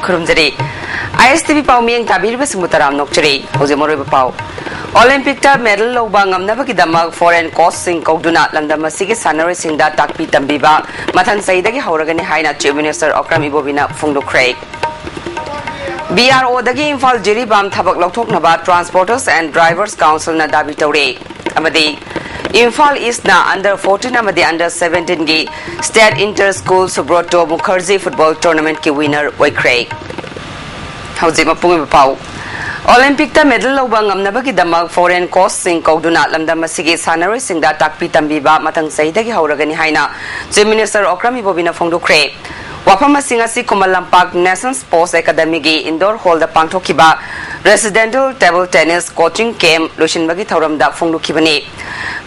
खुरुमजरी ISTV pav मियंग ताबिरबे सिंगुतराम नोकचरी होजे मोरोबे pav Olympic ta medal loba ngamnabagi damak foreign cost sing kauduna lamdam asigi sanare singda takpi tambiba mathan saidagi hauragani haina chief minister Okram Ibobina phungdokhrei BRO dagi Imphal Jiribam thabak lokthoknaba transporters and drivers council na dabi tawre amadi Imphal East na under 14 amadi under 17 gi state inter school Subroto Mukherjee football tournament ki winner oikrei hauji mapung pau Olympic ta medal loba ngamnabagi damak foreign cost sing kauduna lamdam asigi sanare singda takpi tambiba mathang saidagi hauragani haina chief minister Okram Ibobina phongdokhrei wafam asing asi Kumalampak National Sports Academy gi indoor hall da pangthokiba residential table tennis coaching camp loishinbagi thauramda phongdokhibani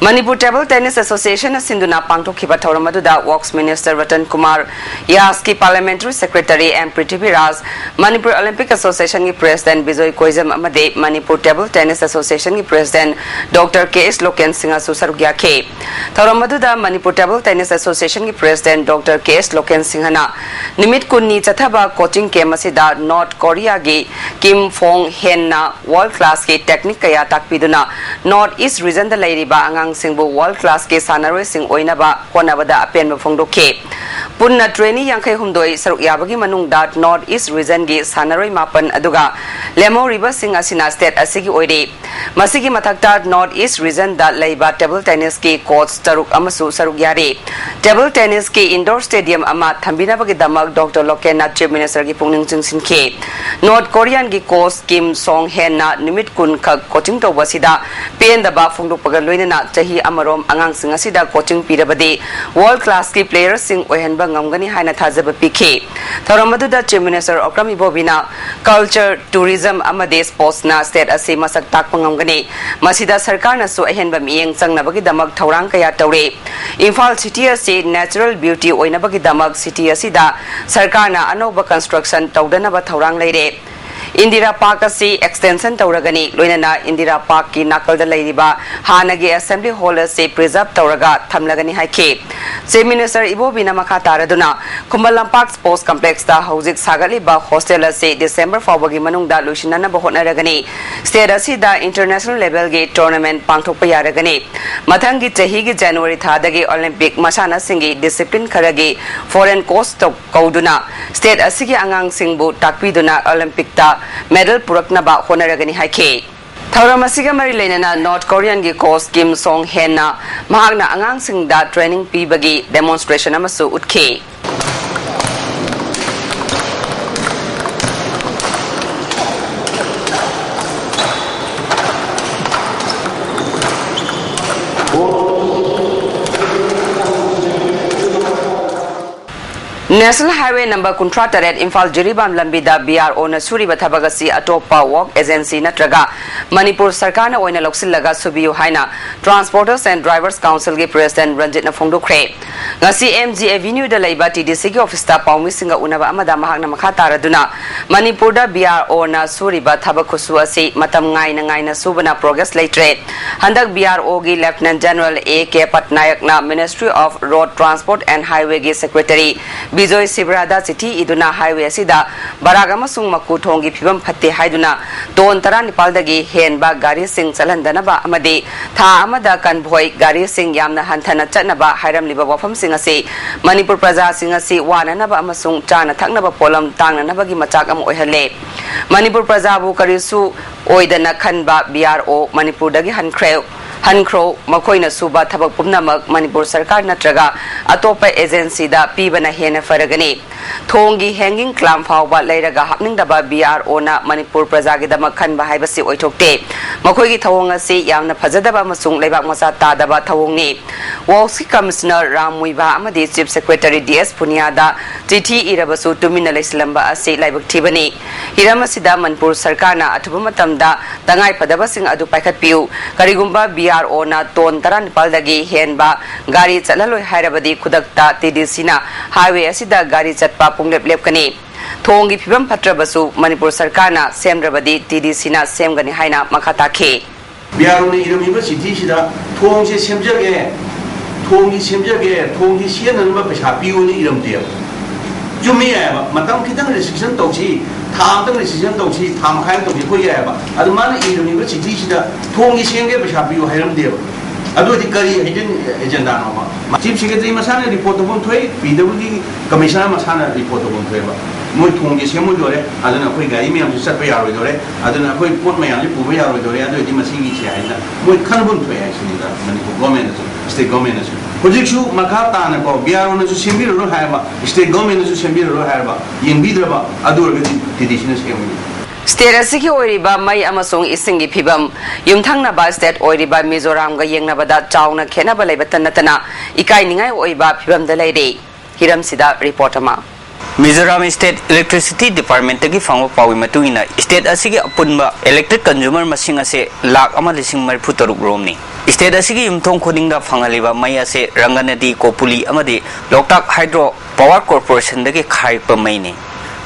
Manipur Table Tennis Association Sinduna Pangtokhiba Thauramadu Works Minister Ratan Kumar Yaski Parliamentary Secretary and Prithvi Raj Manipur Olympic Association ki President Bijoy Koizam Amade Manipur Table Tennis Association ki President Dr. K.S. Loken Singha Susarugya K Thauramadu Manipur Table Tennis Association ki President Dr. K.S. Loken Singhana Nimit Kunni Chathaba coaching camp asida North Korea gi Kim Fong Hen na world class ki technique kaya takpiduna North East region da lairiba angang singbu world class ke sanare sing oinaba honabada apen phongdokhe punna trainee yankhai humdoi saruk yabagi manung dat North East region gi sanare mapan aduga lemo river sing asina state asigi oire masigi mathakta North East region da leiba table tennis ki coach taruk amasu saruk yare table tennis ki indoor stadium ama thambina bagi damak Dr. Loken na chief minister gi pungning chingsinke North Korean gi coach Kim Song Hen na nimit kun khak coaching to basida pen daba phongdok pagal loinana chahi amarom angang sing asida coaching pirabadi world class ki players sing ohenba ngamgani haina thajaba pikhe thoramadu da chief minister Okram Ibobina culture tourism amade sports na state ase masak tak pangamgani masida sarkar na so ahenba mieng changnabagi damak thorang kaya tawre Imphal city ase natural beauty oinabagi damak city asida sarkar na anoba construction tawdana ba thorang leire Indira Park asi extension tauragani loinana Indira Park ki nakal da lairiba hanagi assembly hall se preserve tauraga thamlagani haike chief minister Ibobina makha taraduna Kumalampak sports complex da hojik sagali ba hostel se December fawagi manung da lusinana ba honaragani state asi da international level ge tournament pangthokpa yaragani mathangi chahi gi January thadagi Olympic masana singi discipline kharagi foreign coach to kauduna state asi gi angang singbu takpiduna Olympic ta medal puraknaba honaragani haike Thauramasiga mari leinana North Korean gi coach Kim Song Hen na mahagna angang singda training pibagi demonstration amasu utke National Highway number Kuntrataret Imphal Jiribam Lambida BRO na suri bathabagasi atopa work agency natraga Manipur Sarkar na oina loksilaga subiyu haina Transporters and Drivers Council gi President Ranjit na phongdokhrei ngasi MG Avenue da laiba TDC gi office ta pawmi singa unaba amada mahakna makha taraduna Manipur da BRO na suri bathabakusu asi matam ngai na subana progress laitre handak BRO gi Lieutenant General AK Patnayak na Ministry of Road Transport and Highway gi Secretary Bijoy Sibrada City iduna highway asida baragama sung maku thongi phibam phatte haiduna ton tara nipal dagi henba gari sing chalandana amade tha amada convoy gari sing yamna hanthana chatnaba hairam liba wafam sing ase Manipur praja sing ase wanana ba amasung chana thakna ba polam tangna bagi machak am oihale Manipur praja bu karisu oidana khanba BRO Manipur dagi Hankro makoina suba thabak pumnamak Manipur Sarkar natraga atopa agency da pibana hena faragani thongi hanging clam fawba leiraga hapning daba BRO na Manipur prajagi dama khanba haibasi oithokte makoigi thawong ase yamna phajadaba masung leibak masa tadaba thawongni Works Commissioner Ramuiba amadi Chief Secretary DS Punia da chithi irabasu tumina leislamba ase laibak thibani hiramasida Manipur Sarkar na athuba matamda tangai phadaba sing adu paikhat piu karigumba BRO na ton taran paldagi henba gari chalaloi hairabadi khudakta TDC na highway asida gari chatpa punglep lepkani thongi phibam phatrabasu Manipur Sarkar na semrabadi TDC na semgani haina makhata khe BRO ni iramiba city sida thongse semjage thongi sienanba pesa piu ni iramde ꯆꯨꯝꯃꯤ ꯌꯥꯏꯕ ꯃꯇꯝ ꯈꯤꯇꯪ restriction ꯇꯧꯁꯤ ꯊꯥ ꯑꯃꯇꯪ restriction ꯇꯧꯁꯤ ꯊꯥ ꯃꯈꯥꯏ ꯑꯃ ꯇꯧꯁꯤ ꯑꯩꯈꯣꯏ ꯌꯥꯏꯕ ꯑꯗꯨ ꯃꯥꯅ ꯏꯔꯤꯕ ꯆꯤꯊꯤꯁꯤꯗ ꯊꯣꯡꯒꯤ ꯁꯦꯝꯒꯦ ꯄꯩꯁꯥ ꯄꯤꯌꯨ ꯍꯥꯏꯔꯝꯗꯦꯕ ꯑꯗꯨꯗꯤ ꯀꯔꯤ ꯍꯤꯗꯟ ꯑꯦꯖꯦꯟꯗꯥꯅꯣꯕ ꯆꯤꯐ ꯁꯦꯀ꯭ꯔꯦꯇꯔꯤ ꯃꯁꯥꯅ ꯔꯤꯄꯣꯔꯠ ꯇꯧꯐꯝ ꯊꯣꯛꯏ ꯄꯤꯗꯕꯒꯤ ꯀꯃꯤꯁꯅꯔ ꯃꯁꯥꯅ ꯔꯤꯄꯣꯔꯠ ꯇꯧꯐꯝ ꯊꯣꯛꯑꯦꯕ ꯃꯣꯏ ꯊꯣꯡꯒꯤ ꯁꯦꯝꯃꯣꯏꯗꯣꯔꯦ ꯑꯗꯨꯅ ꯑꯩꯈꯣꯏ ꯒꯥꯔꯤ ꯃꯌꯥꯝꯁꯨ ꯆꯠꯄ ꯌꯥꯔꯣꯏꯗꯣꯔꯦ ꯑꯗꯨꯅ ꯑꯩꯈꯣꯏ ꯄꯣꯠ ꯃꯌꯥꯝꯁꯨ ꯄꯨꯕ ꯌꯥꯔꯣꯏꯗꯣꯔꯦ ꯑꯗꯨꯑꯣꯏꯗꯤ ꯃꯁꯤꯒꯤꯁꯦ ꯍꯥꯏꯅ ꯃꯣꯏ ꯈꯟꯐꯝ ꯊꯣꯛꯑꯦ ꯍꯥꯏꯁꯤꯅꯤꯗ ꯃꯅꯤꯄꯨꯔ ꯒꯣꯔꯃꯦꯟꯅꯁꯨ ꯁ꯭ꯇꯦꯠ ꯒꯣꯔꯃꯦꯟꯅꯁꯨ ꯍꯧꯖꯤꯛꯁꯨ ꯃꯈꯥ ꯇꯥꯅꯀꯣ ꯕꯤआꯔꯑꯣꯅꯁꯨ ꯁꯦꯝꯕꯤꯔꯔꯣꯏ ꯍꯥꯏꯔꯕ ꯁ꯭ꯇꯦꯠ ꯒꯣꯔꯃꯦꯟꯅꯁꯨ ꯁꯦꯝꯕꯤꯔꯔꯣꯏ ꯍꯥꯏꯔꯕ ꯌꯦꯡꯕꯤꯗ꯭ꯔꯕ ꯑꯗꯨ ꯑꯣꯏꯔꯒꯗꯤ ꯇꯤꯗꯤꯁꯤꯅ ꯁꯦꯝꯒꯅꯤ State asigi oiriba mai amasung isingi phibam yumthangnaba state oiriba Mizoram ga yengnabada chauna khenaba leibatan natana ikai ningai oiba phibamda leire hiram sida report ama Mizoram State Electricity Department tagi fangwa pawi matungina state asigi apunba electric consumer masing ase lakh ama lising marfu taruk romni state asigi yumthong khodingda phangaliba mai ase Ranganadi Kopuli amadi Loktak Hydro Power Corporation dagi khaipa maini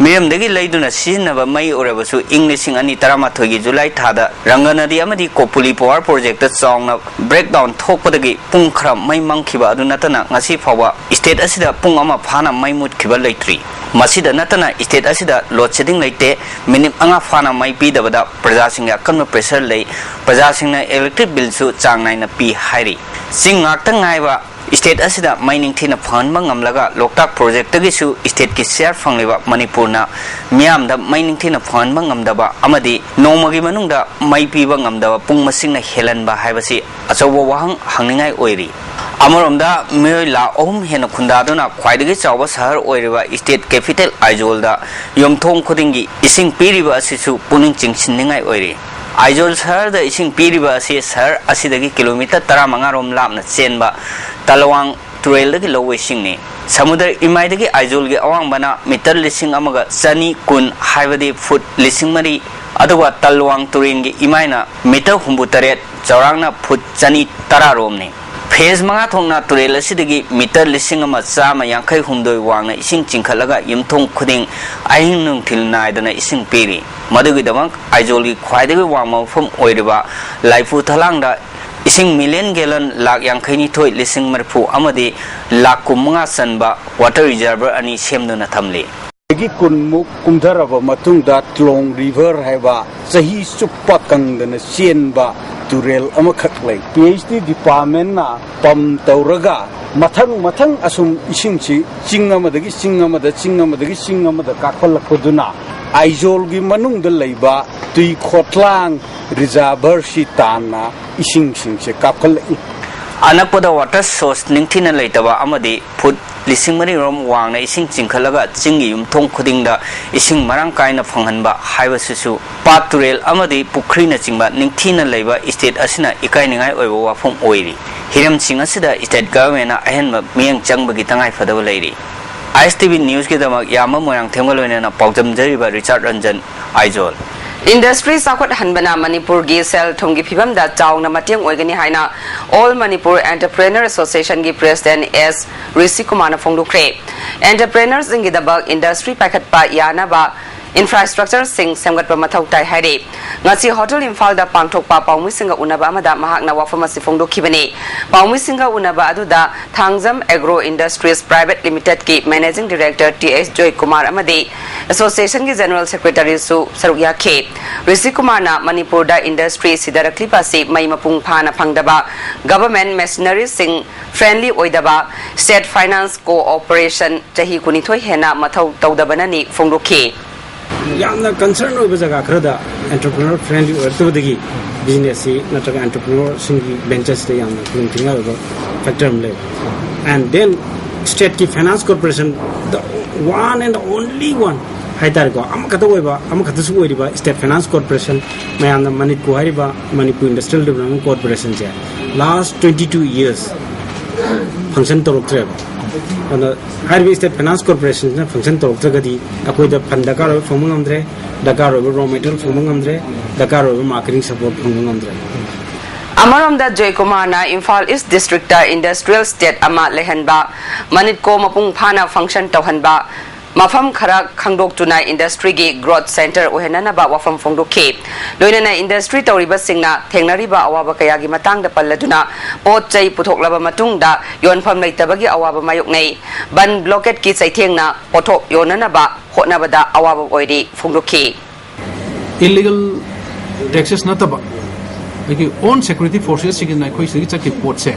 Miriam dagi laiduna sizinaba mai orabasu English ani taramathogi July thada Ranganadi amadi Kopuli Power Project ta chawna breakdown thokpadagi pung khara mai mangkhiba adu natana ngasi phawa state asida pung ama phana mai mutkhiba leitri masida natana state asida load shedding leite minute anga phana mai pi dabada praja singya kanma pressure lei praja singna electric bill su changnai na pi hairi sing ngakta ngaiba state asida mining thina phanba ngamlaga Loktak project tagisu state ki share fangleba Manipurna miamda mining thina phanba ngamdaba amadi nomagi manungda mai piba ngamdaba pung masingna helanba haibasi achawa wahang hangningai oiri Amoromda Mila Om Hena Kundadona Quaidagi Chauba Sahar Oiriba State Capital Aizolda Yomthong Khodingi Ising Piriba Sisu Puning Chingsinningai Oiri Aizol Sahar the Ising Piriba Asi Sahar Asidagi kilometer Taramangarom Lamna Chenba Talawang Turel the Low Singni Samudra Imaidagi Aizol Awang Bana Meter Lissing Amaga Sani Kun Hivadi Foot Lissing Mari Adawa Talwang Turingi Imaina Meter Humbutaret Zarangna Put Sani Tararomni Phase manga thongna turel asidagi meter lising ama chama yankhai humdoi wangna ising chingkhalaga yimthong khuding ahin nungthil naidana ising piri madugi damak aizolgi khwaidagi wangma phum oiriba laifu thalangda ising million gallon lakh yankhai ni thoi lising marfu amadi lakh kumanga sanba water reservoir ani semduna thamli गी कुनमुक कुमधरबा मतुंगदा tlong river haiba sahi suppa kangdana sienba turel amakhat lei PhD department na pam tauraga mathang asum isingchi chingamadagi singamada kakhalakuduna aizol gi manungda leiba tui khotlang reservoir si tana isingse kakhalai Anapoda water source ningthina leitaba amadi food lising mari rom wangna ising chingkhalaga chingi yumthong khudingda ising marang kaina phanghanba haibasisu paturel amadi pukhri na chingba ningthina leiba state asina ikai ningai oibo wafum oiri hiram singa sida state government na ahenba miyang changbagi tangai fadaba leiri ISTV news ki damak yama moyang themgalwena na paujam jariba Richard Ranjan Aizol Industry Sakwat Hanbana Manipur gi sel thonggi phibam da chawna matiang oigani haina All Manipur Entrepreneur Association gi President S Rishi Kumar na phongdukre Entrepreneurs ingi dabak industry packet pa yana ba infrastructure sing semgat pa mathau tai haire ngasi hotel Imphal da pangthok pa paumi singa unaba amada mahak na wafama si phongdokhibani paumi singa unaba adu da Thangjam Agro Industries Private Limited ki Managing Director TS Joy Kumar amadi Association ki General Secretary su Sarukya Khe Rishi Kumar na Manipur da industry sidarakli pasi mai mapung phana phangdaba government machinery sing friendly oidaba state finance cooperation chahi kunithoi hena mathau tawdabana ni phongdokhi yamna concern over jaga khrada entrepreneur friendly ortodagi business si natraga entrepreneur singi ventures te yamna kuntinga over factor mle and then state ki finance corporation the one and the only one haidar go amakata oiba amakata su oiba state finance corporation mayamna manipur hariba Manipur industrial development corporation ja last 22 years function toroktre and Harvey State Finance Corporation function toroktragadi akoida fund dakar phomung amdre dakar raw material phomung amdre dakar marketing support phomung amdre Amarom da Joy Kumar na Imphal East District da Industrial State ama lehanba manit ko mapung phana function tawhanba mafam khara khangdoktuna industry gi growth center ohenana ba wafam phongdokhe loinana industry tawriba singna thengnariba awaba kaya gi matangda palladuna pot chai puthoklaba matungda yonpham leitabagi awaba mayoknei ban blockade ki chaithengna pothok yonana ba hotnabada awaba oidi phongdokhe illegal taxes nataba like own security forces sigin na khoi sigi chaki pot se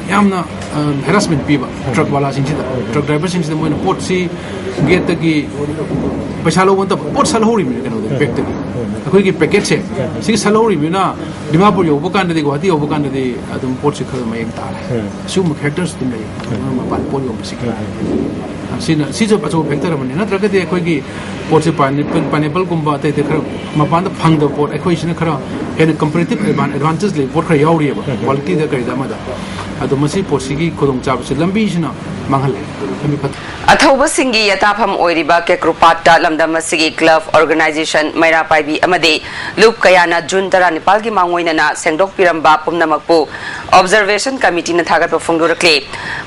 yamna harassment piba truck wala sing truck driver sing moina pot si get ki paisa lo wonta pot salhori mi kano back ta khoi ki packet se si salhori mi na dimapur yo bukan de guwahati yo bukan de adum pot si khol mayeng ta sum factors din nei ma pan pot yo si sina si jo pacho factor mani na traga de khoi ki pot si pineapple gumba te te khara ma pan da phang da pot khoi sina khara en comparative advantage le pot khara yauri ba quality da kai da ma da ado masi posigi kodong chab se lambi sina manghale ami pat athauba singi yatafam oiriba ke krupata lamdam masigi club organization maira paibi amade loop kayana June 19 gi mangoina na sengdok piramba pumnamakpu observation committee na thagat phongdorakle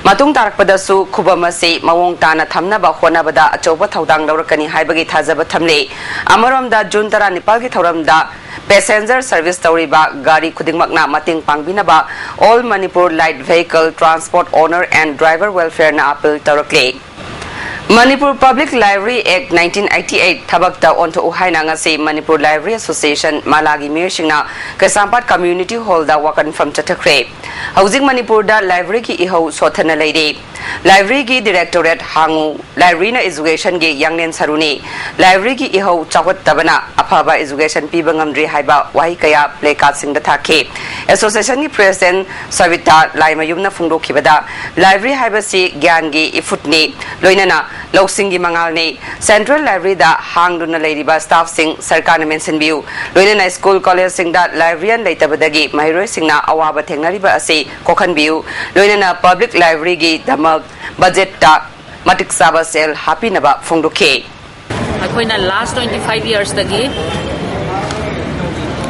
matung tarakpada su khubamase mawong tana thamna ba khona bada achoba thaudang lawrakani haibagi thajaba thamle amaramda June 19 gi thoramda passenger service tawriba gari khudingmakna mating pangbinaba all Manipur light vehicle transport owner and driver welfare na appeal tarakle Manipur Public Library Act 1988 thabakta onto uhaina ngasi Manipur Library Association malagi mirsingna Kasampat Community Hall da wakan from Chatakre housing Manipur da library ki iho sothana leide library ki directorate hangu library na education gi yangnen saruni library ki iho chawat tabana aphaba education pibangam dri haiba wahi kaya placard sing da thake association ni president Savita Laimayumna phungdo khibada library haiba si gyan gi ifutni loinana Loksingi Mangalni Central Library da hangduna ladiba staff sing sarkana mention view loinana school college sing da librarian leitabadagi mahiroi singna awaba thengnariba ase kokhan view loinana public library gi damak budget ta matik saba sel happy naba phongdokhe akoina last 25 years dagi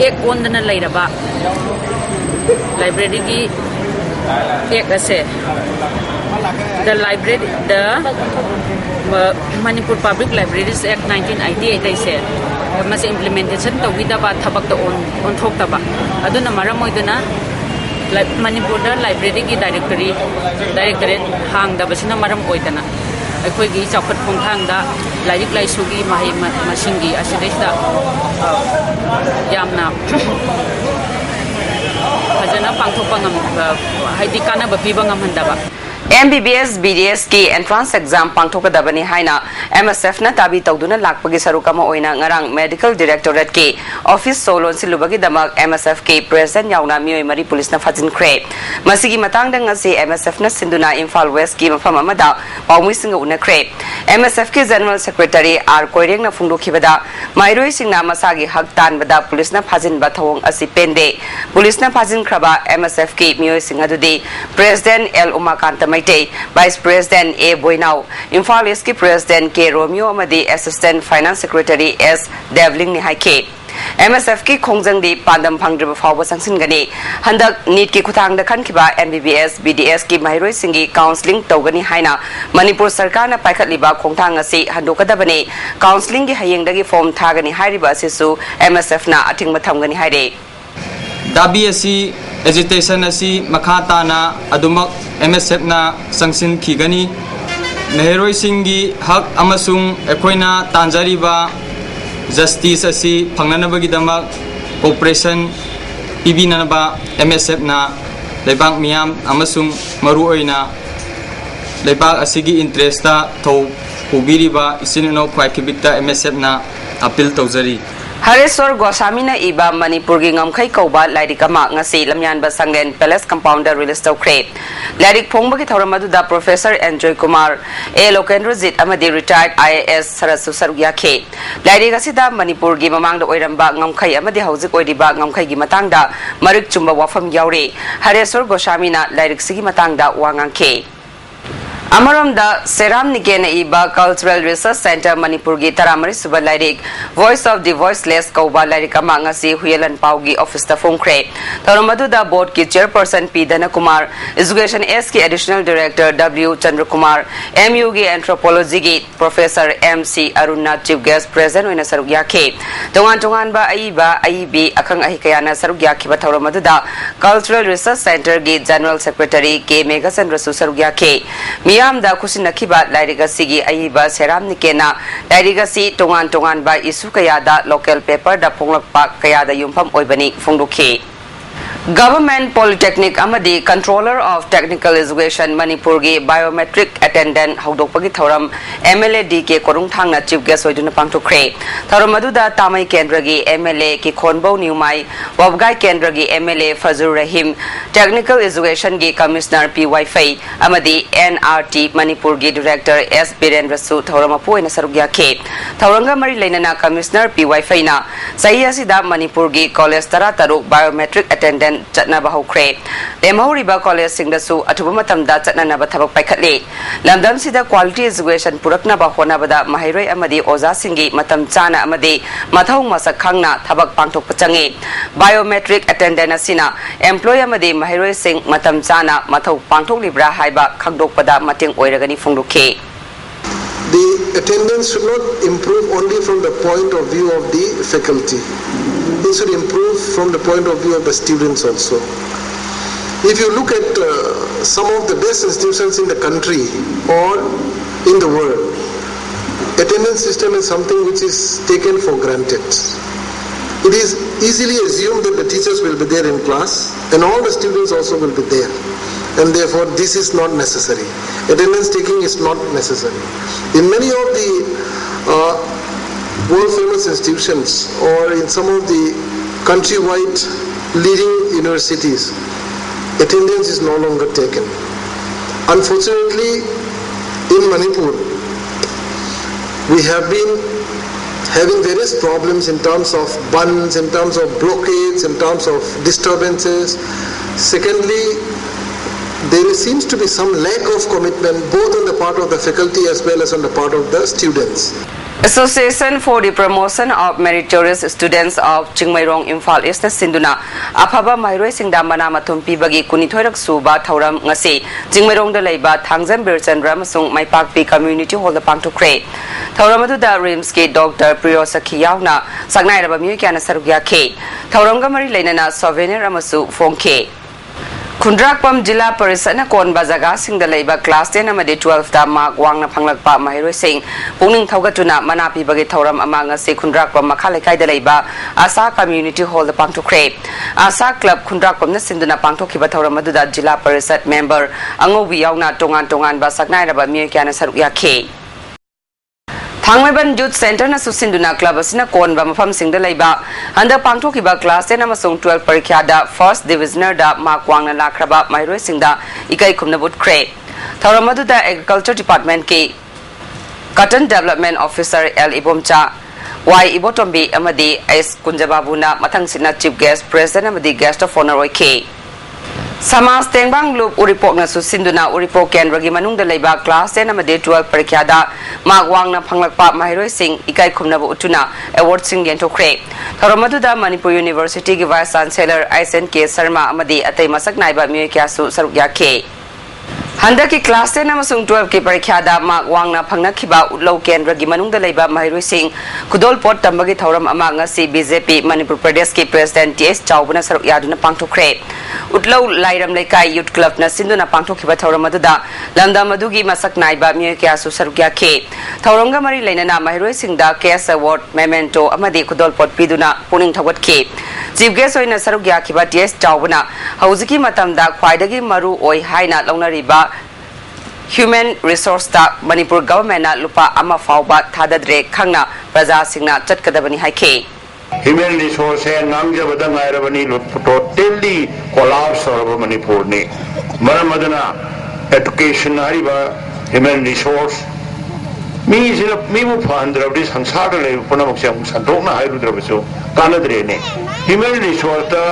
ek ondana leiraba library gi ek ase the library the Manipur Public Libraries Act 1988 I said mas implementation to with about thabak to on thok taba aduna maram moiduna Manipur da library ki directorate hang da basina maram oidana akhoi gi chawkhat khongthang da lairik laisu gi mahi masingi asidesta yamna hajana pangthok pangam haidi kana ba pibangam handaba MBBS BDS ki entrance exam pangthokadabani haina MSF na tabi tawduna lakpagi sarukama oina ngarang medical directorate ki office solon silubagi damak MSF ki president yauna mioi mari police na fajin kre masigi matang dang ngasi MSF na sinduna Imphal West ki mafam amada pawmi singa una kre MSF ki general secretary R Koireng na phungdo khibada mairoi singna masagi hak tan bada police na fajin ba thawong asi pende police na fajin khraba MSF ki mioi singa dudi president L Umakanta Vice President A Boinau, Imphal East ki President K Romeo amadi Assistant Finance Secretary S Devling ni haike MSF ki khongjang di pandam phangdriba phawba sangsin gani handak NEET ki khutang da khankiba MBBS BDS ki mahiroi singi counseling tawgani haina Manipur sarkar na paikhatliba khongthang asi handokadabani counseling gi hayeng dagi form thagani hairiba asisu MSF na athingma thamgani haire dabi asi agitation asi makhata na adumak MSF na sangsin khigani meheroi singi hak amasung ekoina tanjariba justice asi phangnanabagi damak operation pibinanaba MSF na lebak miam amasung maru oina lebak asigi interest ta tho ubiriba isinno khwaikibikta MSF na appeal tawjari Haresor Gosamina iba Manipur gi ngamkhai kauba lairikama ngasi lamyan ba sanglen palace compounder release tawkre lairik phongba ki thoramadu da Professor Enjoy Kumar A Lokendrojit amadi retired IAS Sarasu Sarugya khe lairik asida Manipur gi mamangda oiramba ngamkhai amadi hauzik oiriba ngamkhai gi matangda marik chumba wafam yaure Haresor Gosamina lairik sigi matangda wangang khe Amaramda Seram Nikena Iba Cultural Research Center Manipur gi Taramari Suba Lairik Voice of the Voiceless Kauba Lairik Amangasi Huyelan Paugi Office ta Fungkre Taramadu da board ki chairperson P Dana Kumar Education S ki additional director W Chandra Kumar MU gi anthropology gi Professor MC Aruna chief guest present wina sarugya ke Tongan ba aibi akang ahikayana sarugya ki ba Taramadu da Cultural Research Center gi General Secretary K Megasan Rasu sarugya ke Miyamda kusinakhiba lairigasi aiba seram nikena lairigasi tongan ba isu kayada local paper da phonglakpa kayada yumpham oibani phongdokhi Government Polytechnic Amadi Controller of Technical Education Manipur gi Biometric Attendant Haudokpagi Thoram MLA DK Korung Thangna Chief Guest Oiduna Pangtokre Thoram aduda Tamai Kendra gi MLA ki Khonbo Niumai Wabgai Kendra gi MLA Fazur Rahim Technical Education gi Commissioner PY Fai Amadi NRT Manipur gi Director S Birendra Su Thoram apu ina sarugya ke Thoranga mari leinana Commissioner PY Fai na sahi asida Manipur gi College Taruk Biometric Attendant Chatna Bahukre. Lemahuriba College Singdasu Atubumatamda Chatna Nabathabak Paikatli. Lamdam Sida Quality Education Purakna Bahona Bada Mahiroi Amadi Oza Singi Matam Chana Amadi Mathau Masakangna Tabak Pangtok Pachangi. Biometric Attendant Asina Employer Amadi Mahiroi Sing Matam Chana Mathau Pangtok Libra Haiba Kangdok Pada Mating Oiragani Funduke. The attendance should not improve only from the point of view of the faculty. It should improve from the point of view of the students also. If you look at some of the best institutions in the country or in the world, attendance system is something which is taken for granted. It is easily assumed that the teachers will be there in class and all the students also will be there. And therefore this is not necessary. Attendance taking is not necessary. In many of the world famous institutions or in some of the countrywide leading universities, attendance is no longer taken. Unfortunately, in Manipur, we have been having various problems in terms of bans, in terms of blockades, in terms of disturbances. Secondly, there seems to be some lack of commitment both on the part of the faculty as well as on the part of the students. Association for the Promotion of Meritorious Students of Chingmairong Imphal East Sinduna Aphaba Mairoi Singda Mana Mathum Pibagi Kunithoirak Suba Thauram ngasi Chingmairong da leiba Thangjam Birchandra amasung Maipakpi Community Hall da pangthokre Thauram aduda RIMS ki Dr. Priyosakhi yauna Sagnairaba Miyoi kyana sarugya ke Thauramga mari leinana souvenir amasu phongke Kundrakpam Jilla Parisana Kon Bazaga Sing the Labor Class 10 Amadi 12 da Mark Wang Panglakpa Mahiro Sing Puning Taugatuna Manapi Bagi Tauram among us Kundrakpam Makalekai the Labor Asa Community Hall the Pangto Crate Asa Club Kundrakpam Sinduna Pangto Kibatauram Maduda Jilla Parisat member Angobi Yauna Tongan Basaknaira Bamiakana Saruya K. Thangmeban Youth Center na susinduna club asina konba mafam singda laiba handa pangthokiba class 10 amasung 12 parikya da first divisioner da makwang na lakraba mairoi singda ikai khumna but kre tharamadu da agriculture department ke cotton development officer L Ibomcha Y Ibotombi amadi S Kunjababuna mathang sina chief guest president amadi guest of honor ke Samas Tengbang Loop Uripok na susinduna Uripok Kendra gi manungda leiba class 10 amade 12 parikya da magwang na phanglakpa mahiroi sing ikai khumna bu utuna award sing yentokre tharamadu da Manipur University gi vice chancellor Aisen K Sharma amadi atai masak naiba miyoi kya su sarukya ke Handa ki class 10 amasung 12 ki parikya da magwang na phangnakhiba utlo kendra gi manungda leiba mahiroi sing kudol pot tambagi thauram ama ngasi BJP Manipur Pradesh ki president TS Chaubuna saruk yaduna pangthokre utlo lairam leikai youth club na sinduna pangthokhiba thauram aduda lamda madugi masak naiba miyoi kya su sarukya ke thauramga mari leinana mahiroi singda case award memento amadi kudol pot piduna puning thawat ke chief guest oina sarukya khiba TS Chaubuna hauziki matamda khwaidagi maru oi haina launariba Human Resource ta Manipur government na lupa ama fauba thadadre khangna praja singna chatkadabani haike Human Resource ngamja badang airabani totally collapse or Manipur ni maramadana education hariba human resource mi mu phandra bdi sansar le puna moksam sandokna hairudra baso kanadre ne human resource ta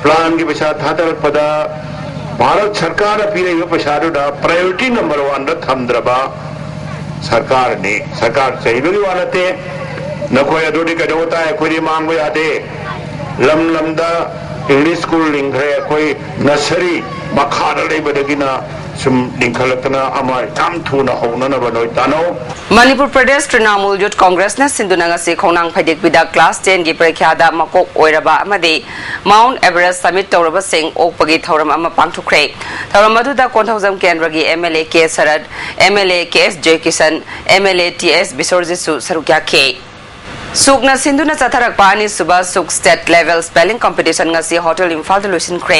plan ki besa thadar pada Bharat सरकार पीरे पैसादुदा priority number 1 थमद्रबा सरकार ने सरकार चाहिए वालते नखोय अदुदी कदोता है कोई मांगो यादे lump lambda English school लिंखरे कोई नर्सरी मखाना लेबदगिना सुम लिंखलतना अमा ताम थुना होना बनोय तानो मणिपुर प्रदेश तृणमूल यूथ कांग्रेस ने सिंधुनंगा से खोनांग फैदिक बिदा क्लास 10 की परीक्षा दा मकोक ओइरबा अमदे माउंट एवरेस्ट समिट तौरबा सिंह ओकपगी थौरम अमा पांगथुखरे थौरम मधुदा कोंथौजम केंद्र की MLA K Sharad MLA KS Jayakishan MLA TS बिसोरजिसु सरुक्याखे सुकना सिंधुना चथरक पानी सुबह सुक state level spelling competition ngasi hotel Imphal द लुसिन क्रे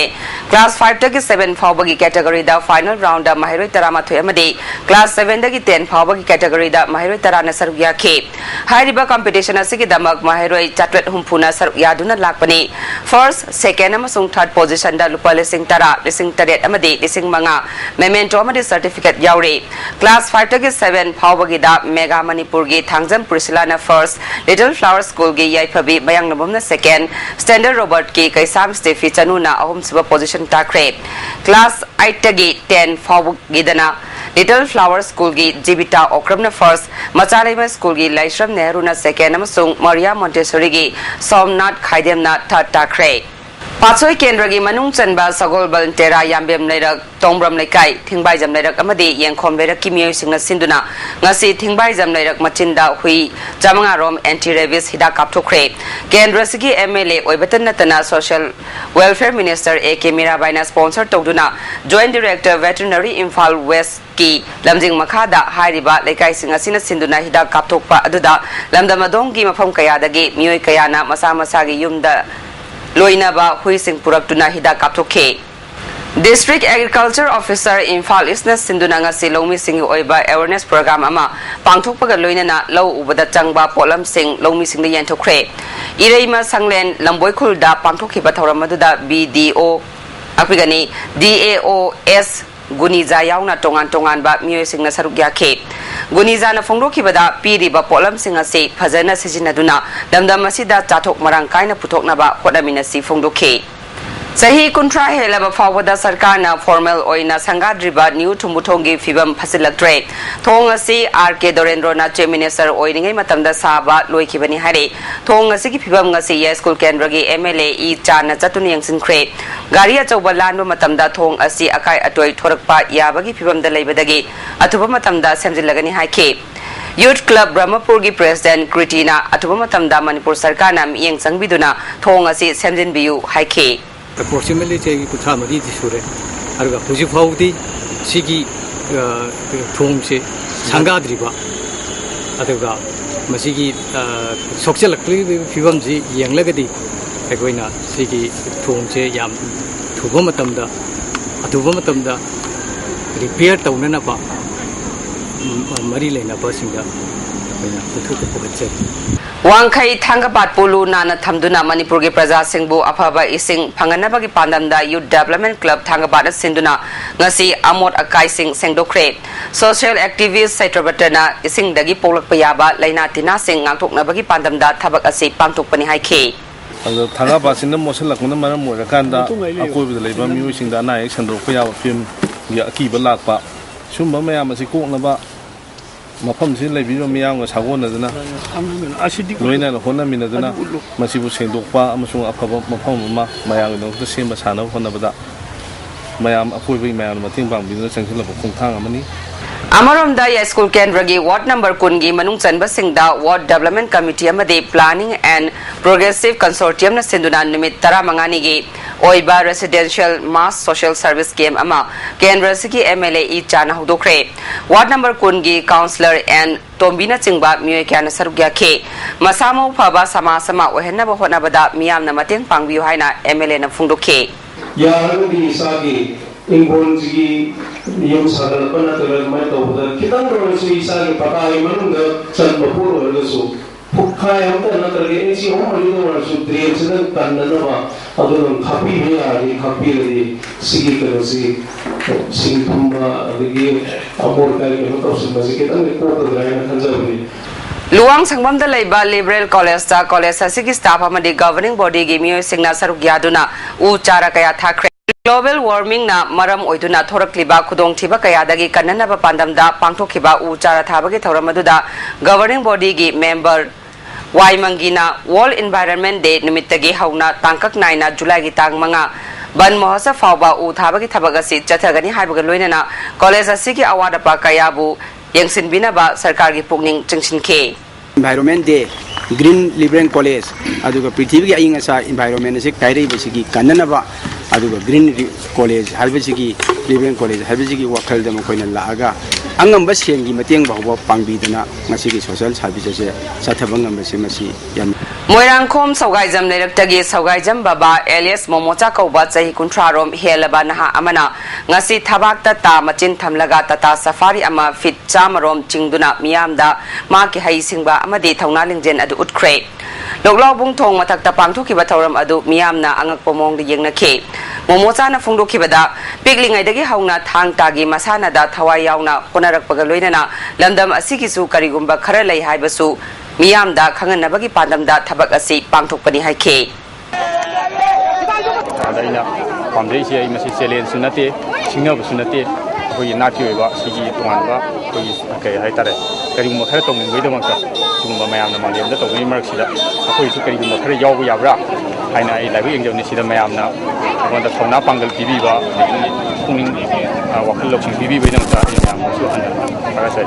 क्लास 5 तक 7 फावबगी कैटेगरी दा फाइनल राउंड दा महिरोय तरामाथोय अमदे क्लास 7 तक 10 फावबगी कैटेगरी दा महिरोय तराना सरुयाखे हाइरिबा कंपटीशन असि की दमक महिरोय चाटवेट हुमफुना सरुयादुना लाकपनी फर्स्ट सेकंड अमसुंग थर्ड पोजीशन दा लुपा लिसिंग तरा लिसिंग तरेट अमदे लिसिंग मंगा मेमेंटो अमदे सर्टिफिकेट यावरे क्लास 5 तक 7 फावबगी दा मेगा मणिपुर की थांगजम पुरसिलाना फर्स्ट लिटिल फ्लावर स्कूल की याइफबी मयांग नबमना सेकेंड स्टैंडर्ड रॉबर्ट की कैसाम स्टेफी चनुना अहम सुब पोजीशन ताख्रे क्लास 8 तगी 10 फावगीदना लिटिल फ्लावर स्कूल की जीविता ओक्रमना फर्स्ट मचालेमा स्कूल की लाइश्रम नेहरूना सेकेंड अमसुंग मरिया मोंटेसोरी की सोमनाथ खाइदेमना थर्ड ताख्रे पाचोय केंद्र की मनुंग चनबा सगोलबल तेरा याम्बेम लेरक तोंब्रम लेकाई थिंगबाइजम लेरक अमदि येंखोम लेरक की मियोइसिंगना सिंदुना ngasi थिंगबाइजम लेरक मचिंदा हुई जामंगा रोम एंटी रेबिस हिदा कापथोख्रे केंद्र सिगी एमएलए ओइबतन नतना सोशल वेलफेयर मिनिस्टर एके मीराबाइना स्पॉन्सर तौदुना joint director veterinary Imphal west की लमजिंग मखादा हारिबा लेकाई सिंगसिना सिंदुना हिदा कापथोकपा अदुदा लमदमदोंग की मफम कयादगी मियोइ कयाना मसा मसागी युमदा लोइनाबा हुइसिंग पुरक्तुना हिदा कापथोखे डिस्ट्रिक्ट एग्रीकल्चर ऑफिसर इम्फाल ईस्टना सिंधुनंगा से लौमी सिंग ओइबा अवेयरनेस प्रोग्राम अमा पांगथोकपगा लोइनाना लौ उबदा चंगबा पोलम सिंग लौमी सिंग यंथोखरे इरेइमा संगलेन लंबोइखुलदा पांगथोखिबा थौरम मदुदा बीडीओ अपिगनी डीएओएस गुनीजा यावना तोंगान तोंगान बा मियोइसिंगना सरुक्याखे गुनीजाना फोंदोखिबदा पीरिबा पोलम सिंग असे फजना सिजिनदुना लमदम असिदा चाथोक मरांग कायना पुथोकनाबा होनामिनसी फोंदोखे सही कुंट्रा हेलब फावदा सरकार ना फॉर्मल ओइना संगाद्रिबा न्यू थुमुथोंगी फिबम फसिलक्ट्रे थोंग असी आरके दोरेंद्र ना चीफ मिनिस्टर ओइनिंगै मतमदा साबा लोइखिबनी हारे थोंग असी की फिबम ngasi या स्कूल केंद्र की एमएलए ई चाना चतुनि यंगसिनख्रे गाड़ी अचौबा लानबा मतमदा थोंग असी अकाय अटोय थोरकपा याबगी फिबम द लेबदगी अथुबा मतमदा सेमजिलगनी हाइखे यूथ क्लब ब्रह्मपुर की प्रेसिडेंट क्रिटिना अथुबा मतमदा मणिपुर सरकार ना मियंग संगबिदुना थोंग असी सेमजिनबियु हाइखे approximately say kutha mari di sure arga huji phawdi sigi thong se sangadriba aduga masigi sokchalakli fibam ji yenglagadi akoina sigi thong se yam thuba matamda repair tawnana ba mari lena ba singa akoina puthu pokatse वांखई थांगपात पुलु नाना थमदुना मणिपुर की प्रजा सिंहबु अफबा इसिंग फंगनबगी पांदमदा youth development club Thangpat सिंधुना ngasi amot akai sing sengdokre social activist saitrabatana ising dagi polak payaba laina tina sing ngangthoknabagi pandamda thabak asi pangthokpani haikhe Thangpat Singh मोसलकना मरम मोरकांदा अकोइबदा लेबा मियोइसिंदा ना एक संदोकपा याबा फिल्म या अकीबा लाकपा सुंबा मयाम असि कोकनबा मफम से लेबिनो मियांग सागोनदना लोइना होनामिनदना मसिबु सेंदोकपा अमसुंग अफब मफम मा मयांग दंग सेम साना होनबदा मयाम अकोइबई मयाम मथिंग बांगबिनो चंगसिलब खोंथांग अमनी अमरोमदा या स्कूल केंद्र की वार्ड नंबर 1 की मनुंग चनबसिंगदा वार्ड डेवलपमेंट कमिटी अमदे प्लानिंग एंड प्रोग्रेसिव कंसोर्टियम न सिंधुना निमित 15 की ओइबा residential mass social service scheme अमा केंद्र सिकी एमएलए ई चाना हुदोखरे वार्ड नंबर 1 की काउंसलर एंड तोंबिना चिंगबा मियोय क्याना सरुग्याखे मसामो फबा समासमा ओहेनबा होनबदा मियामना मतेंग पांगबियो हाइना एमएलए न फुंगदोखे यारगदी इसागी इंगोनजी यम सादरपना तरल मै तौदा खितंग रोसु इसागी पकाई मनुंग चनबपुर ओरगसु फुखाय हमता नतरगे एसी होमरिदो वरसु द्रेसदन तन्ननबा अदुन खापी हेयारी खापी रदी सिगी करसी सिंगथुम्बा अदगी अमोर कारी मतौसु मसिके तंग कोकदरायना खंजबनी लुवांग संगमदा लेबा लिबरल कॉलेज ता कॉलेज असिगी स्टाफ अमदि गवर्निंग बॉडी गी मियोय सिंगना सरुक यादुना उ चारा कया थाख्रे Global warming na maram oiduna thorakliba khudongthiba kayadagi kannanaba pandamda pangthokhiba u chara thabagi thoramaduna governing body gi member Waimangina World Environment Day nimittagi hauna tangkak naina July gi tang manga ban mohasa fawba u thabagi thabagasi chathagani haibaga loinana college asigi award pa kayabu yengsinbina ba sarkar gi pukning chingsinke Environment Day Green Liberal College aduga prithvi gi ayinga environment se kairei basigi kannanaba aduga Green College halbasigi Liberal College halbasigi wakhal da mokoina laaga angamba sengi mateng bahwa pangbidana ngasigi social service se sathabang ngambasi masi yam Moirangkhom Saugaijam Leiraktagi Saugaijam Baba Elias Momocha Kauba Chahi Kuntrarom Helaba Naha Amana Ngasi Thabakta Ta Machin Thamlaga Tata Safari Ama Fit Chamarom Chingduna Miyamda Maki Hai Singba Amadi Thauna Lingjen Adu Utkre Loklaw Bung Thong Mathakta Pangthokiba Thauram Adu Miyamna Angakpa Mongda Yengnakhe Momocha na Phongdokhibada Piklingaidagi Hauna Thang Tagi Masana da Thawai Yauna Honarakpaga Loinana Lamdam Asigisu Karigumba Khara Lei Haibasu Miyamda Khanganabagi Pandamda Thabak asi Pangthokpani haike Adaina Pamdreisi ai masi challenge sunate singnabu sunate koi nati oiba sigi tonganba koi kai haitare karigumba khara tongningai damangta sugumba mayamna malemda tongni maraksida akoi su karigumba khara yawbu yabra haina ai laibu engjawni sida mayamna wanda thona pangal pibiba pungning wakhal loksing pibiba damangta mayam su handa parasai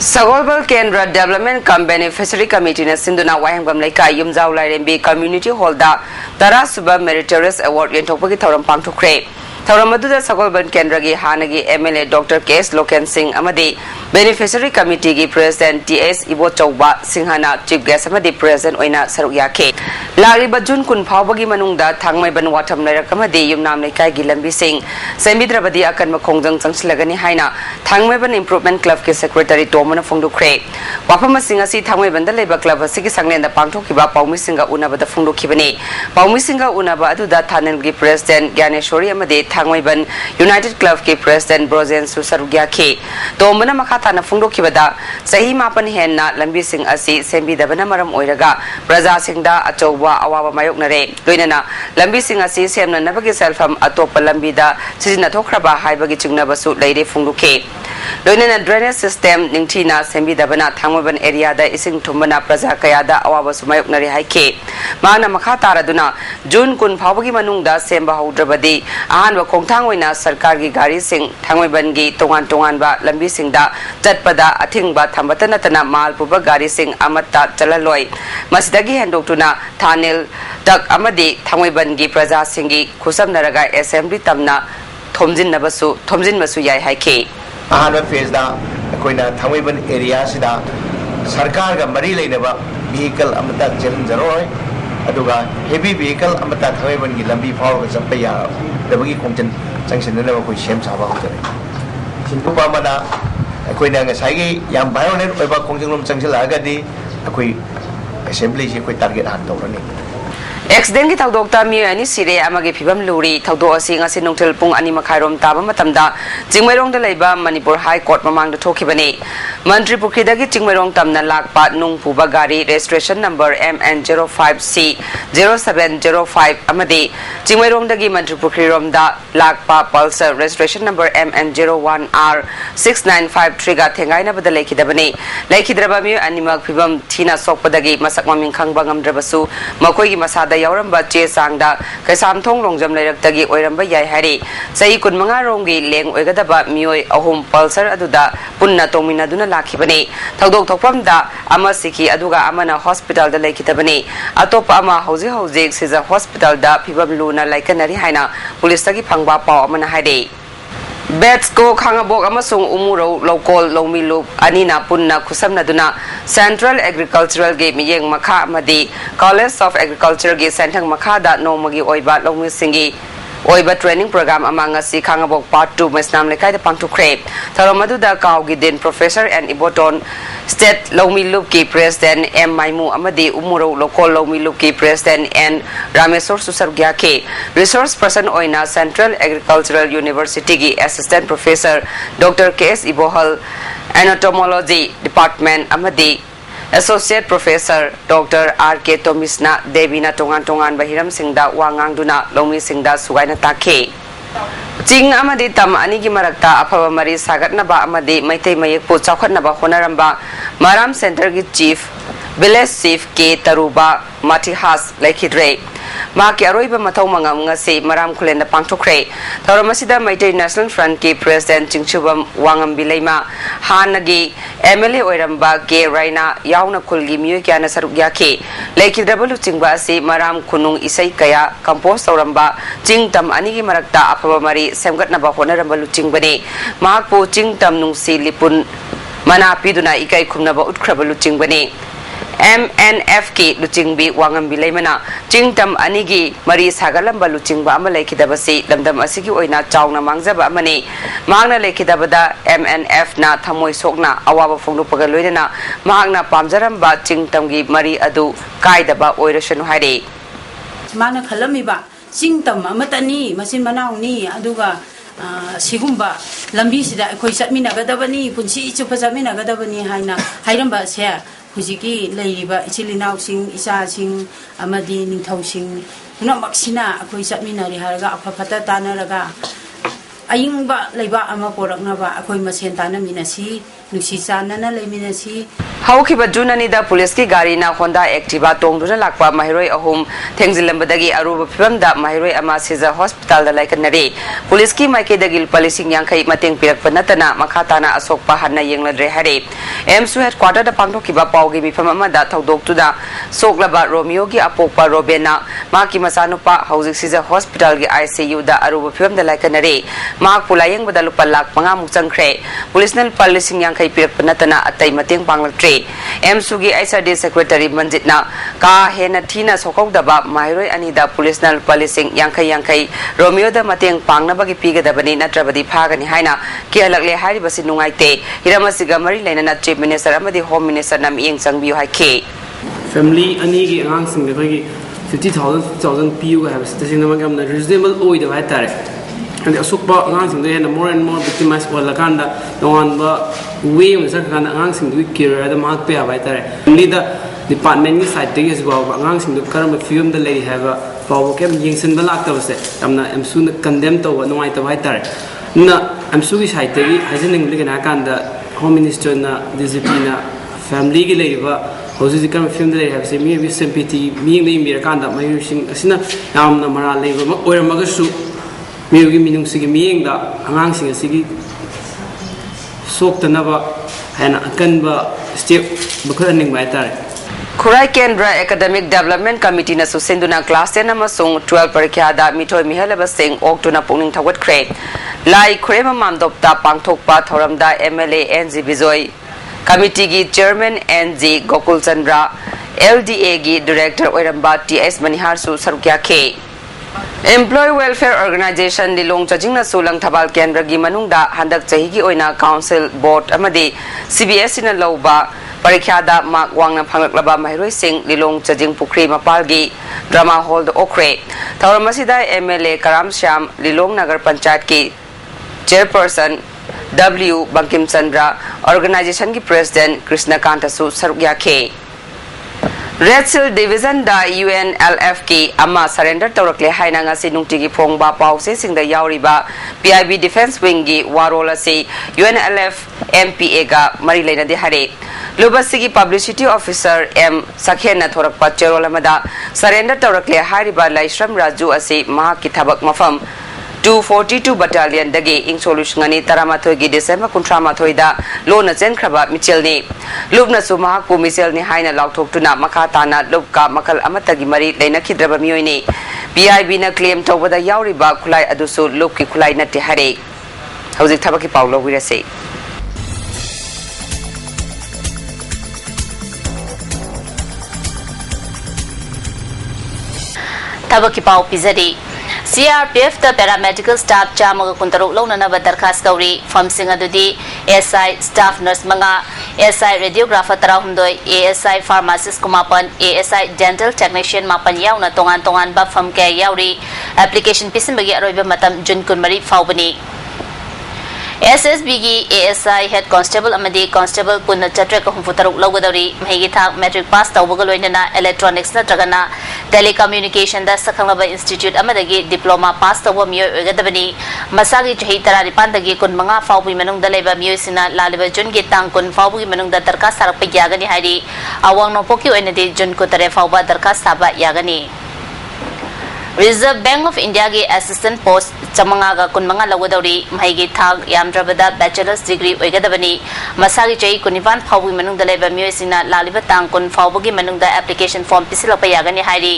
Sagolbal Kendra Development Cum Beneficiary Committee na Sinduna Wahangam Laika Yumzau Lairembi Community Hall da Tara Suba Meritorious Award Yentokpagi Thauram Pangthokre Thauram aduda Sagolbal Kendra gi Hanagi MLA Dr. K.S. Loken Singh amadi Beneficiary Committee gi President T.S. Ibo Chauba Singhana Chief Guest amadi President oina saruk yake Lariba June kun phawbagi manungda thangmai ban watham lairak amadi Yumnam Laikai gi lambi sing Semidrabadi akan makhongjang changsilagani haina thangmai ban Improvement Club ke Secretary Tomana Phongdokre wafam singa si thangmai ban da leba club asigi sanglenda pangthokhiba Paumi Singa unabada phongdokhibani Paumi Singa unaba aduda Thanel gi President Gyaneshwari amadi thangmai ban United Club ke President Brozen Susarugya ke Tomana makhatana phongdokhibada sahi mapan henna lambi sing asi sembi dabana maram oiraga praja singda achouba awaba mayoknare loinana lambi sing asi semna nabagi selfam atopa lambi da sijina thokraba haibagi chingnabasu leire phongdokhe loinana drainage system ningthina sembi dabana thangmaban area da ising thumana praja kayada awaba sumayoknare haike mana makhatara June kun phawbagi manungda semba haudrabadi ahanba khongthang oina sarkar gi gari sing thangmaban gi tongan ba lambi singda chatpada athingba thambatana tana mal puba gari sing amatta chalaloi masidagi hendoktuna Thanel tak amadi thangmaiban gi praja singi khusamnaraga assembly tamna thomjin masu yai haike ahanba phase da koina thangmaiban area sida sarkar ga mari leinaba vehicle amata jaroi aduga heavy vehicle amata thangmaiban gi lambi phawr ga chappa ya dabagi khongchen changsinna ba koi sem saba hotare sintupa mana akoina ngasai yam violent oiba khongjinglom changsilagadi akoi assembly se koi target han tawrani Accident ki thawdokta mi ani sire amagi phibam luri thawdo asi ngasi nongthel pung ani makhairom taba matamda Jingmairong da leiba Manipur High Court mamang da thokibani Mantri Pukhida gi Jingmairong tamna lakpa nung puba gari registration number MN05C 0705 amadi Jingmairong da gi Mantri Pukhirom da lakpa Pulsar registration number MN01R 6953 ga thengai na bada lekhidabani lekhidraba mi animak phibam thina sokpadagi masak maming khangba ngamdrabasu makoi gi masada yauramba che sangda kaisam thong longjam leirak oiramba yai hari sai kun manga rongi leng oigadaba mioi ahum Pulsar aduda punna tongmina duna lakhibani thawdok thokpam da ama siki aduga amana hospital da lekitabani atopa ama hauji siza hospital da phibam luna laikanari haina police tagi phangba paw amana haide Bets ko khangabok amasung umuro local lomilup anina punna khusamna duna Central Agricultural ge miyeng makha amadi College of Agriculture ge sentang makha da nomagi oiba lomi singi oiba training program amanga si khangabok part 2 mesnam lekai da pangthukre tharomadu da kaw gi den professor and iboton state lomilup ki president M Maimu amadi umuro local lomilup ki president and Rameswar Susarugya ke resource person oina Central Agricultural University gi assistant professor Dr. K.S. Ibohal Entomology Department amadi Associate Professor Dr. R.K. Tomisna Devina Tongan Bahiram Singda Wangangduna Lomi Singda Sugaina Take. Jing Amadi Tam Anigi Marakta Apava Mari Sagatnaba Amadi Maite Mayekpo Chakatnaba Honaramba Maram Center Chief Village Chief K. Taruba Matihas Lekidre Maki Aroiba Matau Mangam Si Maram Kulenda Pangtokre Taramasida Maite National Front K President Chingchubam Wangam Bilema Hanagi MLA Oiramba K Raina Yauna Kulgi Muyana Sarugyake Lekidabulu Chingba Si Maram Kunung Isai Kaya Compose Oramba Jing Tam Anigi Marakta Apava Mari Semgatnaba Honaramba Luchingbane Mahakpo Jing Tam Nung Si Lipun Mana Piduna Ikai Kumnaba Utkrabalu Chingbane MNFK Luchingbi Wangam Bilemana Jingtam Anigi Marie Sagalamba Luchingba Amalekidabasi Lamdam Asiki Oina Chowna Mangzaba Amani Magna Lekidabada MNF na Thamoi Sokna Awaba Fonglu Pagaloidana Magna Pamjaramba Jingtamgi Marie Adu Kaidaba Oirashanu Hade Magna Kalamiba Jingtam Amatani Masin Manauni Aduga Sigumba Lambi Sida Koisatmina Gadabani Punsi Chupazamina Gadabani Haina Hairamba Share Hujiki Laiba Chilina Sing Isa Sing Amadi Nintau Sing Maxina Koisatmina Riharga Apapata Tanaraga Ayingba Laiba Amaporaknaba Akoi Masentana Minasi Nusisa Nana Leminasi Haukiba Junanida Police ki gari na Honda Activa Tongduna Lakpa Mahiroi Ahum Tengzilambadagi Aruba Pimda Mahiroi Amasiza Hospital da Laikanare Police ki Makedagil Policing Yankai Mating Pirak Panatana Makatana Asokpa Hana Yengla Rehare MSU headquarter da Pangtokiba Paugi Bifamada Taudok to the Soklaba Romeo ki Apopa Robena Maki Masanupa Housing Siza Hospital ki ICU da Aruba Pim da Laikanare Mak Pulayang Badalupa Lak Pangamuksankre Police Nal Policing Yankai Pirak Panatana Atay Mating Panglatre MSUG ISRD Secretary Manjitna Ka Hena Tina Sokok Daba Mahiroi Anida Police Nal Policing Yankai Romeo da Mateng Pangnabagi Piga da Bani Natrabadi Pagani Haina Kialakle Hari Basi Nungaite Hiramasiga Mari Lena Chief Minister Amadi Home Minister Nam Ing Sangbiu Hake Family Anigi Angsing the 50,000 PU have station Namagam reasonable oil the white tariff. And the Asukba Angsing they had more and more victimized Walakanda, no one but way was a kind of Angsing we carry the mark pay by tariff. Only the department side thing as well, Angsing the current film the lady have a power came Yingson the Lacta was it. I'm soon condemned to no white white tariff. No, I'm Sugish High Tegi, Hazening Liganakanda, Home Minister, Discipline, family labor. Houses come film they have said me with sympathy, me Mirakanda, my using a sinner, Yam Namara labor, or a Magasu, me meaning Sigi meaning that Amangsing a Sigi soaked another and a canva still becoming my time. Kurai Kendra Academic Development Committee na susinduna class 10 amasung 12 parikyada mitoi mihalaba sing oktuna pungning thawat kre lai krema mamdopta pangthokpa thoramda MLA NG Bijoy Committee gi Chairman NG Gokul Chandra LDA gi Director Oiramba TS Manihar su sarukya ke Employee Welfare Organization Lilong Chajingna Sulang Thabal Kendra gi manungda handak chahi gi oina Council Board amadi CBS ina loba Parikyada Mak Wangna Phangaklaba Mahiroi Singh Lilong Chajing Pukri Mapalgi Drama Hall the Okre Thauramasida MLA Karam Shyam Lilong Nagar Panchayat ki Chairperson W Bankim Chandra Organization ki President Krishna Kantasu Sarugya ke Red Seal Division da UNLF ki ama surrender tawrakle haina nga sinungti gi phongba pause singda yauriba PIB Defense Wing gi warola se UNLF MPA ga mari leina de hare Lubasigi Publicity Officer M Sakhena thorakpa cherolamada surrender tawrakle hariba Laishram Raju ase maha ki thabak mafam 242 Battalion dagi ing solution ani taramatoi gi December 13 da lona chen khraba michel ni lubna su mahaku michel ni haina lauthok tuna makatana lubka makal amatagi mari leina khidraba mioi ni PIB na claim tawbada yauri ba khulai adusu lubki khulai na te hare hauzik thabaki paulo wirase tabaki pau pizari CRPF the paramedical staff chamaga kuntaruk launana badarkhas kauri from singadudi SI staff nurse manga SI radiographer tarahumdoi ASI pharmacist kumapan ASI dental technician mapan yauna tongan ba from ke yauri application pisin bagi aroiba matam June 10 faubani SSB gi ASI head constable amadi constable punna chatrek humfutaruk logadori mhegi thak metric pass tawbaga loinana electronics na tragana telecommunication da sakhanglaba institute amadagi diploma pass tawba miyo ogadabani masagi chahi tara ripandagi kun manga fawbi manung da leba miyo sina laliba jun gi tang kun fawbi manung da darka sarak pa yagani hari awang no poki oinadi jun ko tare fawba darka saba yagani Reserve Bank of India ki assistant post chamanga ga kunmanga lagodori maigi thak yamdrabada bachelor's degree oigadabani masagi chai kunivan phawbi manung da leba miosina laliba tang kun phawbugi manung da application form pisilapa yagani hairi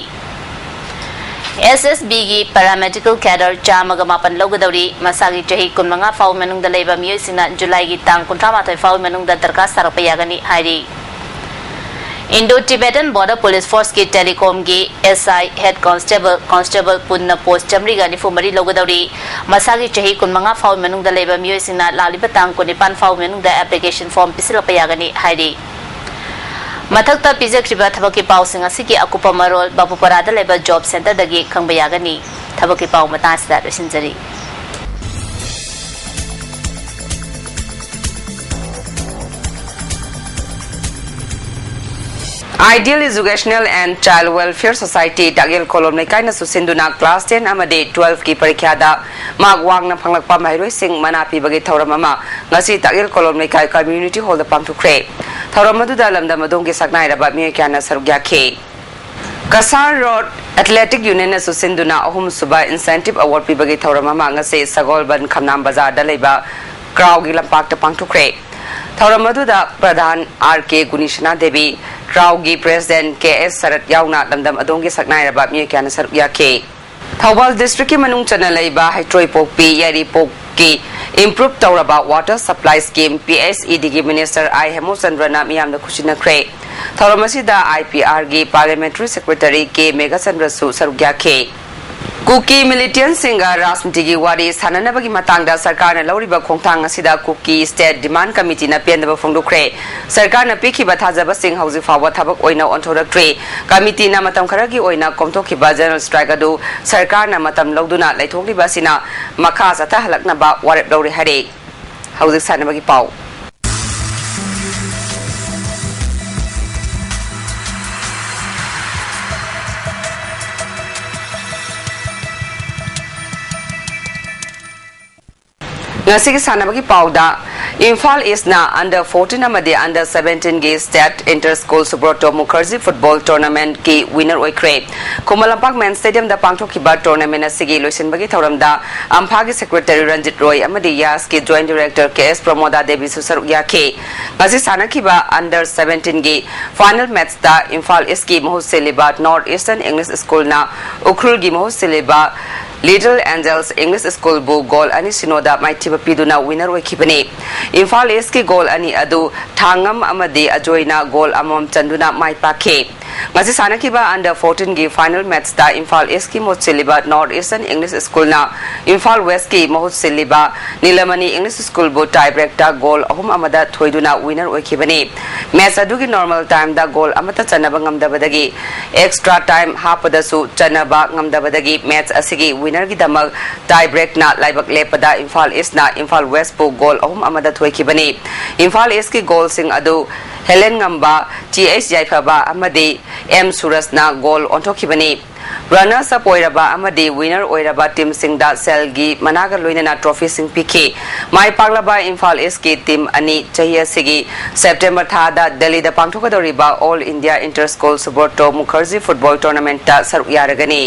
SSB gi paramedical cadre chamaga mapan logodori masagi chai kunmanga phawbi manung da leba miosina July gi tang kunthamathai phawbi manung da darka sarapa yagani hairi Indo-Tibetan Border Police Force की telecom की SI head constable पुन्ना post चमरी गानी फुमरी लोगदौरी मसागी चही कुनमंगा फाउ मेनुंग the लेबा मियोसिना लालिबा तांग को निपान फाउ मेनुंग the application form पिसिलपा यागनी हाइरी मथक्ता पिजेक्रिबा थबकी पाउसिंग असिकी अकुपा Marol बापुपरादा लेबा job centre दगी खंगबा यागनी थबकी पाउ मतासदा रसिनजरी Ideal Educational and Child Welfare Society Dagil Kolom Nekai na susinduna class 10 amade 12 ki parikya da magwang na panglakpa mahiroi sing manapi bagi thauram ama ngasi Dagil Kolom Nekai community hall da pangthukre thauram adu da lamda madong ki saknai raba mi kya na sarugya ke Kasar Road Athletic Union na susinduna ahum suba incentive award pi bagi thauram ama ngasi Sagol Ban Khamnam Bazar da leiba crowd gi lampak ta pangthukre thauram adu da Pradhan RK Gunishana Devi Crowd President KS Sarat Yauna Lamdam Adongi Saknai Rabab Miyakan Sarya K. Thawal District Manung Channel Laiba Hytroi Pokpi Yari Pokki Improved Tauraba Water Supply Scheme PSED Minister I Hemosandrana Miyam the Kushina Kray. Thauramasida IPR Parliamentary Secretary K Megasandrasu Sarugya K. Kuki militant singer Rasmtigi Wari Sananabagi Matanga Sarkana Loriba Kongtang Sida Kuki State Demand Committee na Piendaba Fungdukre Sarkana Piki Batazaba Sing House Fawa Tabak Oina Ontoda Tre Committee na Matam Karagi Oina Komtoki General Strikadu Sarkana Matam Loduna Laitoki Basina Makasa Tahalak Naba Warep Lori Hade House Sanabagi Pau Ngasigi sanabagi pauda Infal is na under 14 amadi under 17 ge state inter-school Subroto Mukherjee football tournament ki winner oikre Kumalampak Men Stadium da pangthok ba tournament asigi loisin bagi thoram da Amphagi secretary Ranjit Roy amadi Yas ki joint director KS Pramoda Devi Susar Yake ngasi sanaki ba under 17 ge final match da Infal is ki mohus seliba North Eastern English School na Ukrul gi mohus seliba Little Angels English School bu goal ani sinoda maitiba piduna winner oikibani Infal East ki goal ani adu thangam amadi ajoina goal amom chanduna maipake ngasi sanaki ba under 14 gi final match da Infal East ki mohut seliba North Eastern English School na Infal West ki mohut seliba Nilamani English School bu tie break da goal ahum amada thoiduna winner oikibani match adu gi normal time da goal amata chanaba ngamdabadagi extra time hapadasu chanaba ngamdabadagi match asigi winner gi damak tie break na laibak lepada Infal East na Infal West bu goal ahum amada thoikibani Infal East ki goal sing adu Helen Ngamba TH Jaifaba amadi M Suras na goal onthokibani runners up oiraba amadi winner oiraba team singda selgi managa loinana trophy sing pk mai paglaba Infal East ki team ani chahiya sigi September thada Delhi da pangthokadoriba All India Inter-School Subroto Mukherjee football tournament ta saruk yaragani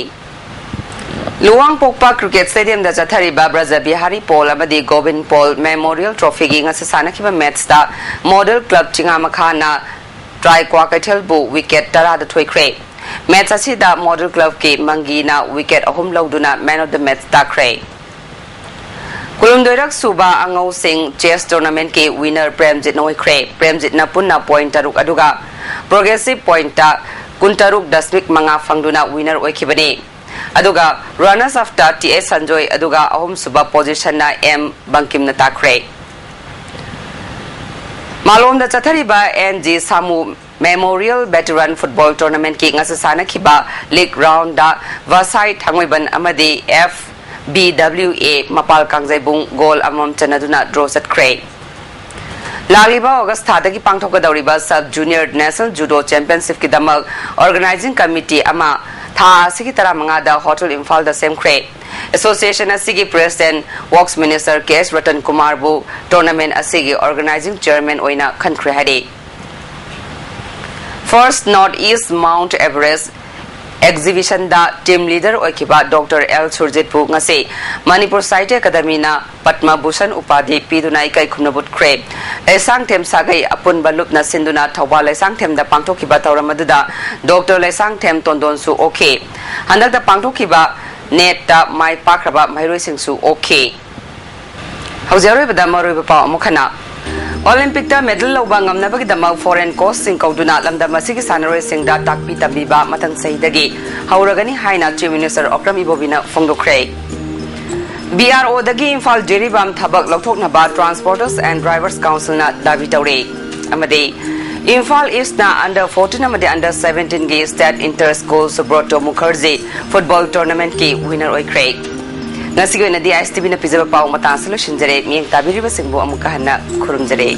Luang Pokpa Cricket Stadium da Jathariba Braja Bihari Paul amadi Govind Paul Memorial Trophy gi ngasasana kiba match da Model Club Chingamakha na Try Kwakaithel bu wicket tara da thoikre match asida Model Club ki mangi na wicket ahum loduna man of the match takre Kulumdoirak Suba Angau Singh chess tournament ki winner Premjit noikre Premjit na punna point taruk aduga progressive point ta kuntaruk dasmik manga fangduna winner oikibani aduga runners after TS Sanjoy aduga ahum suba position na M Bankim na takre Malom da Chathariba NG Samu Memorial Veteran Football Tournament ki ngasasana kiba league round da Vasai Thangwiban amadi F BWA Mapal Kangzaibung goal amam chanaduna draw satkre Laliba August Thadagi Pangthokadawriba Sub Junior National Judo Championship ki damak organizing committee ama tha asigi tara mangada hotel Imphal da same crate Association asigi President Works Minister KS Ratan Kumar bu tournament asigi organizing chairman oina khankhre hadi First Northeast Mount Everest exhibition da team leader oikiba Dr. L Surjit pu ngase Manipur Site Academy na Padma Bhushan upadhi piduna ikai khumnabut kre Laisang them sagai apun balup na sinduna thawba laisang them da pangthokiba tawramaduda Dr. Laisang them tondon su okay handak da pangthokiba net da mai pakraba mairoi sing su okay Haujaroi bada maroi pa amukhana Olympic ta medal loba ngamnabagi dama foreign cost sing kauduna lamda masigi sanaroi sing da takpi tabiba matang saidagi hauragani haina chief minister Okram Ibobina fongdokre BRO dagi Imphal Jiribam thabak lokthokna ba Transporters and Drivers Council na davi tawre amade Imphal East na under 14 amade under 17 gi state inter school Subroto Mukherjee football tournament ki winner oikre Nasigo na June ISTV na pizza pao mata solution jare miyang tabiri ba singbo amukahan na kurumjare